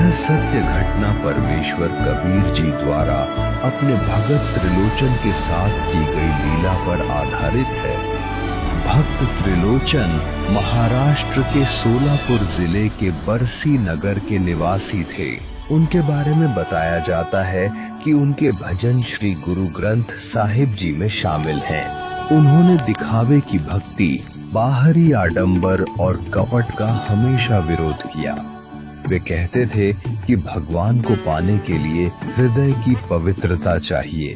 यह सत्य घटना परमेश्वर कबीर जी द्वारा अपने भगत त्रिलोचन के साथ की गई लीला पर आधारित है। भक्त त्रिलोचन महाराष्ट्र के सोलापुर जिले के बरसी नगर के निवासी थे। उनके बारे में बताया जाता है कि उनके भजन श्री गुरु ग्रंथ साहिब जी में शामिल हैं। उन्होंने दिखावे की भक्ति, बाहरी आडंबर और कपट का हमेशा विरोध किया। वे कहते थे कि भगवान को पाने के लिए हृदय की पवित्रता चाहिए,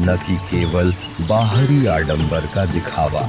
न कि केवल बाहरी आडंबर का दिखावा।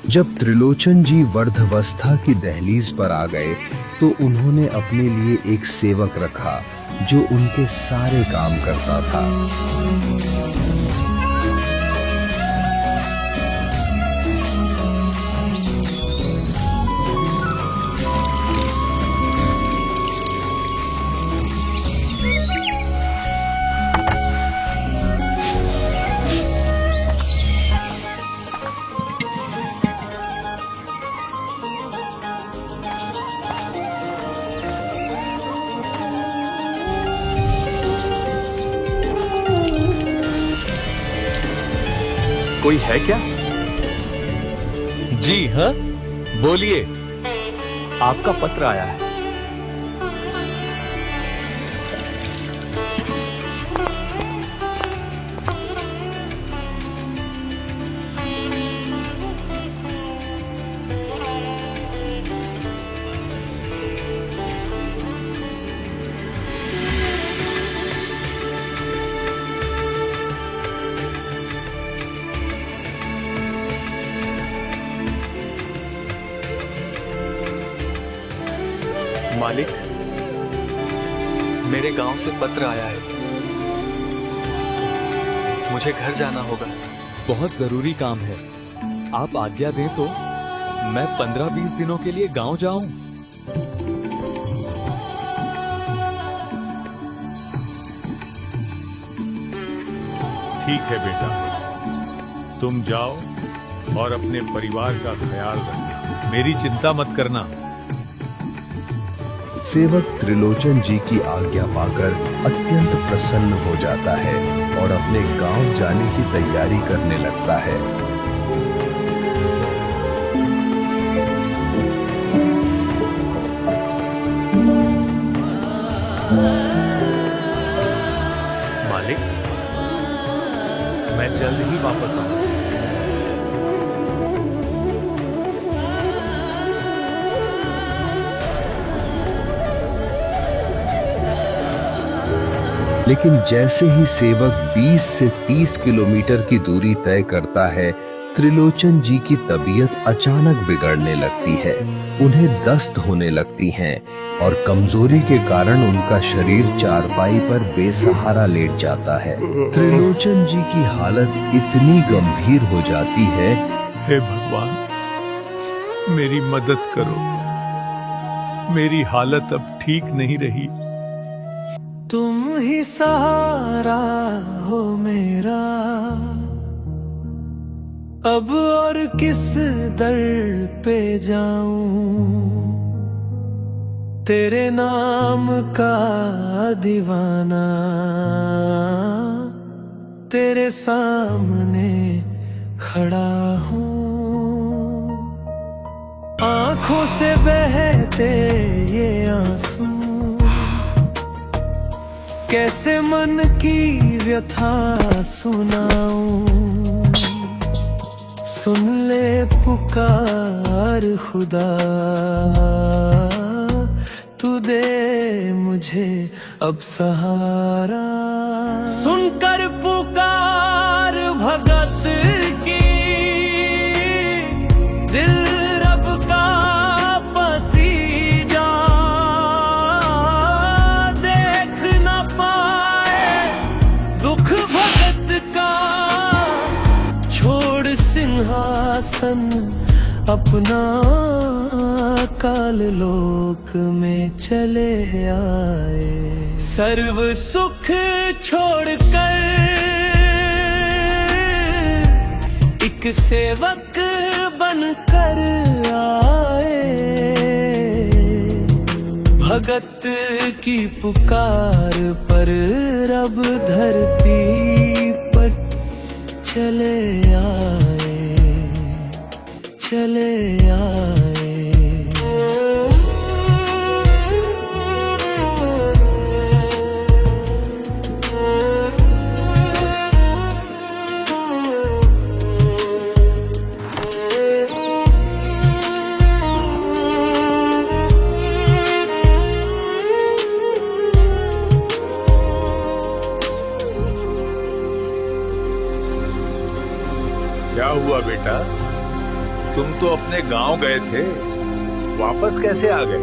जब त्रिलोचन जी वृद्धावस्था की दहलीज पर आ गए तो उन्होंने अपने लिए एक सेवक रखा जो उनके सारे काम करता था। कोई है क्या? जी हाँ, बोलिए। आपका पत्र आया है। मालिक, मेरे गांव से पत्र आया है। मुझे घर जाना होगा। बहुत जरूरी काम है। आप आज्ञा दें तो मैं 15-20 दिनों के लिए गांव जाऊं। ठीक है बेटा, तुम जाओ और अपने परिवार का ख्याल रखना। मेरी चिंता मत करना। सेवक त्रिलोचन जी की आज्ञा पाकर अत्यंत प्रसन्न हो जाता है और अपने गांव जाने की तैयारी करने लगता है। मालिक, मैं जल्द ही वापस आऊंगा। लेकिन जैसे ही सेवक 20 से 30 किलोमीटर की दूरी तय करता है, त्रिलोचन जी की तबीयत अचानक बिगड़ने लगती है। उन्हें दस्त होने लगती हैं और कमजोरी के कारण उनका शरीर चारपाई पर बेसहारा लेट जाता है। त्रिलोचन जी की हालत इतनी गंभीर हो जाती है। हे भगवान, मेरी मदद करो। मेरी हालत अब ठीक नहीं रही। तुम ही सहारा हो मेरा, अब और किस दर पे जाऊं। तेरे नाम का दीवाना तेरे सामने खड़ा हूँ। आंखों से बहते ये आंसू कैसे मन की व्यथा सुनाऊं। सुन ले पुकार खुदा, तू दे मुझे अब सहारा। सुनकर पुकार भगत की, दिल रब का पसीजा देख न पाए। दुख भगत का छोड़ सिंहासन अपना, काल लोक में चले आए। सर्व सुख छोड़कर एक सेवक बनकर आए। भगत की पुकार पर रब धरती पर चले आए। क्या हुआ बेटा? तुम तो अपने गांव गए थे, वापस कैसे आ गए?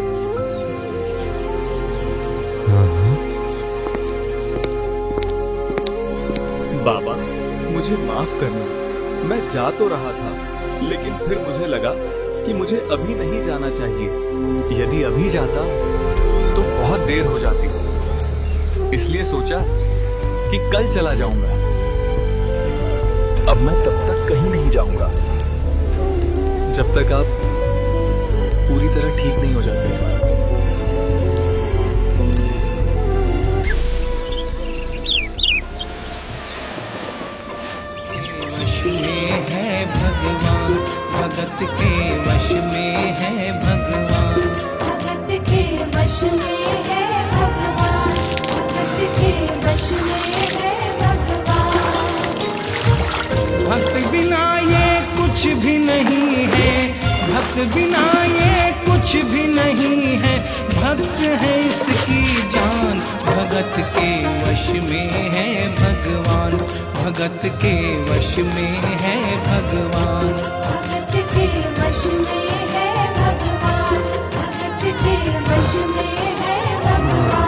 बाबा, मुझे माफ करना। मैं जा तो रहा था, लेकिन फिर मुझे लगा कि मुझे अभी नहीं जाना चाहिए। यदि अभी जाता तो बहुत देर हो जाती, इसलिए सोचा कि कल चला जाऊंगा। अब मैं तब तक कहीं नहीं जाऊंगा जब तक आप पूरी तरह ठीक नहीं हो जाते। वश में है भगवान, भगत के वश में है भगवान। भगत के वश में है भगवान, भगत के वश में है भगवान। भक्त बिना ये कुछ भी नहीं है, भक्त बिना ये कुछ भी नहीं है। भक्त है इसकी जान, भगत के वश में है भगवान। भगत के वश में है भगवान। भगत के वश में है भगवान, भगत के वश में है भगवान।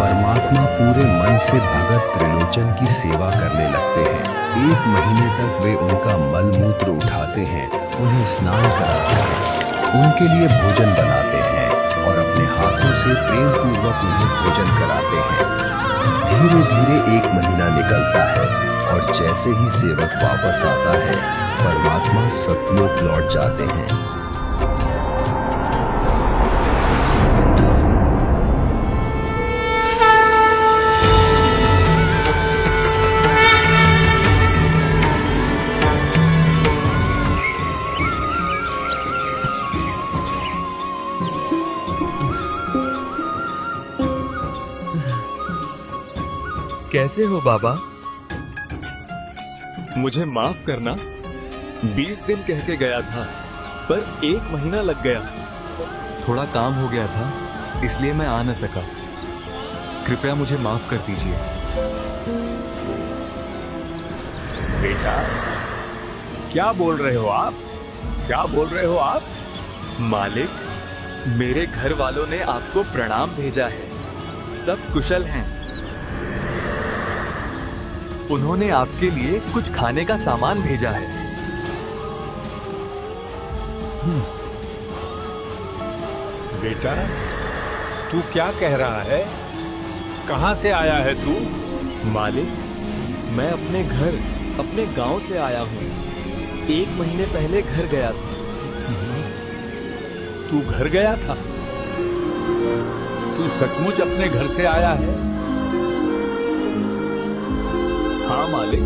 परमात्मा पूरे मन से भगत त्रिलोचन की सेवा करने लगते हैं। 1 महीने तक वे उनका मल मूत्र उठाते हैं, उन्हें स्नान कराते हैं, उनके लिए भोजन बनाते हैं और अपने हाथों से प्रेम पूर्वक उन्हें भोजन कराते हैं। धीरे धीरे 1 महीना निकलता है और जैसे ही सेवक वापस आता है, परमात्मा सतलोक लौट जाते हैं। कैसे हो बाबा? मुझे माफ करना। 20 दिन कह के गया था, पर 1 महीना लग गया। थोड़ा काम हो गया था, इसलिए मैं आ न सका। कृपया मुझे माफ कर दीजिए। बेटा, क्या बोल रहे हो आप? क्या बोल रहे हो आप? मालिक, मेरे घर वालों ने आपको प्रणाम भेजा है। सब कुशल हैं। उन्होंने आपके लिए कुछ खाने का सामान भेजा है। बेटा, तू क्या कह रहा है? कहां से आया है तू? मालिक, मैं अपने घर, अपने गांव से आया हूँ। 1 महीने पहले घर गया था। तू घर गया था? तू सचमुच अपने घर से आया है? हाँ मालिक,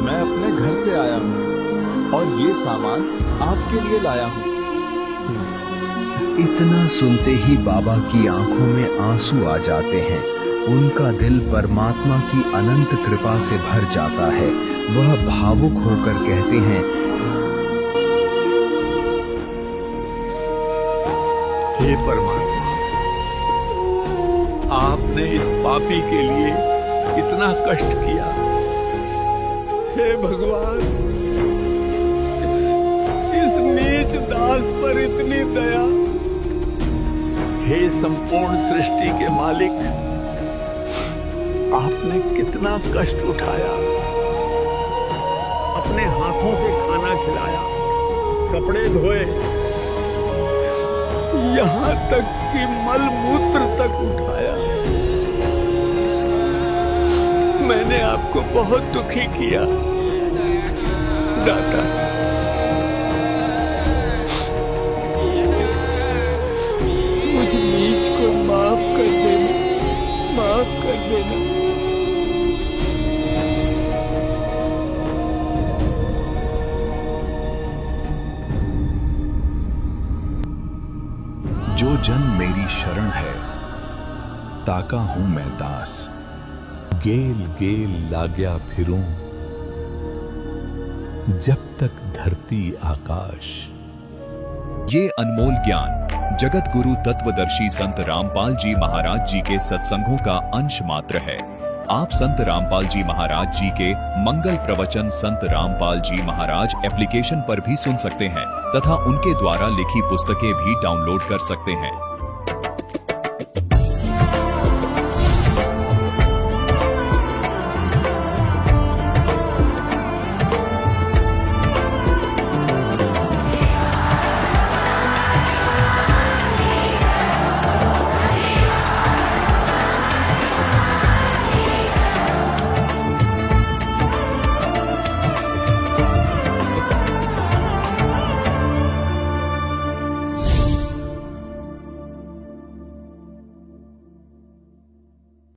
मैं अपने घर से आया हूँ और ये सामान आपके लिए लाया हूँ। इतना सुनते ही बाबा की आंखों में आंसू आ जाते हैं। उनका दिल परमात्मा की अनंत कृपा से भर जाता है। वह भावुक होकर कहते हैं, हे परमात्मा, आपने इस पापी के लिए इतना कष्ट किया। हे भगवान, इस नीच दास पर इतनी दया। हे संपूर्ण सृष्टि के मालिक, आपने कितना कष्ट उठाया। अपने हाथों से खाना खिलाया, कपड़े धोए, यहां तक कि मल मूत्र तक उठाया। मैंने आपको बहुत दुखी किया दाता। मुझ नीच को माफ कर देना, माफ कर देना। जो जन मेरी शरण है, ताका हूं मैं दास। गेल गेल लाग्या फिरूं, जब तक धरती आकाश। ये अनमोल ज्ञान जगत गुरु तत्वदर्शी संत रामपाल जी महाराज जी के सत्संगों का अंश मात्र है। आप संत रामपाल जी महाराज जी के मंगल प्रवचन संत रामपाल जी महाराज एप्लीकेशन पर भी सुन सकते हैं तथा उनके द्वारा लिखी पुस्तकें भी डाउनलोड कर सकते हैं।